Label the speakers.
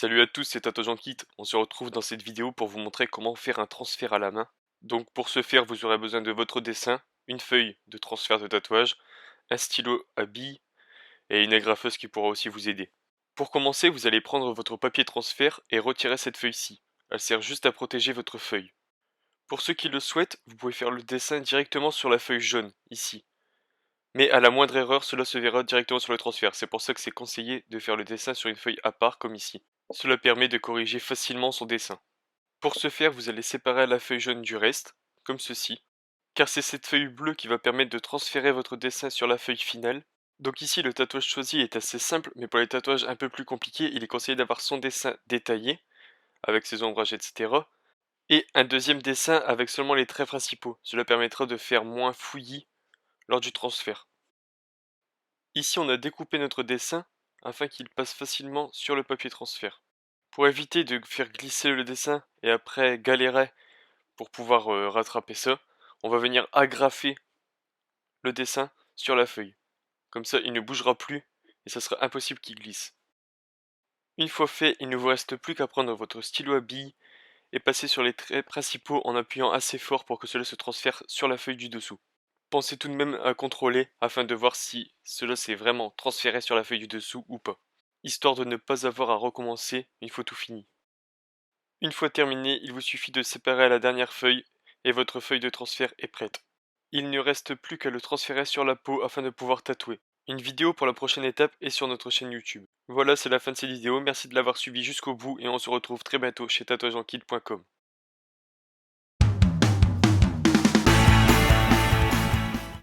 Speaker 1: Salut à tous, c'est TatouageAnKit. On se retrouve dans cette vidéo pour vous montrer comment faire un transfert à la main. Donc pour ce faire, vous aurez besoin de votre dessin, une feuille de transfert de tatouage, un stylo à billes et une agrafeuse qui pourra aussi vous aider. Pour commencer, vous allez prendre votre papier transfert et retirer cette feuille-ci. Elle sert juste à protéger votre feuille. Pour ceux qui le souhaitent, vous pouvez faire le dessin directement sur la feuille jaune, ici. Mais à la moindre erreur, cela se verra directement sur le transfert. C'est pour ça que c'est conseillé de faire le dessin sur une feuille à part, comme ici. Cela permet de corriger facilement son dessin. Pour ce faire, vous allez séparer la feuille jaune du reste, comme ceci, car c'est cette feuille bleue qui va permettre de transférer votre dessin sur la feuille finale. Donc ici, le tatouage choisi est assez simple, mais pour les tatouages un peu plus compliqués, il est conseillé d'avoir son dessin détaillé, avec ses ombrages, etc. Et un deuxième dessin avec seulement les traits principaux. Cela permettra de faire moins fouillis lors du transfert. Ici, on a découpé notre dessin afin qu'il passe facilement sur le papier transfert. Pour éviter de faire glisser le dessin et après galérer pour pouvoir rattraper ça, on va venir agrafer le dessin sur la feuille. Comme ça, il ne bougera plus et ça sera impossible qu'il glisse. Une fois fait, il ne vous reste plus qu'à prendre votre stylo à billes et passer sur les traits principaux en appuyant assez fort pour que cela se transfère sur la feuille du dessous. Pensez tout de même à contrôler afin de voir si cela s'est vraiment transféré sur la feuille du dessous ou pas, histoire de ne pas avoir à recommencer une fois tout fini. Une fois terminé, il vous suffit de séparer la dernière feuille et votre feuille de transfert est prête. Il ne reste plus qu'à le transférer sur la peau afin de pouvoir tatouer. Une vidéo pour la prochaine étape est sur notre chaîne YouTube. Voilà, c'est la fin de cette vidéo, merci de l'avoir suivi jusqu'au bout et on se retrouve très bientôt chez tatouageankit.com.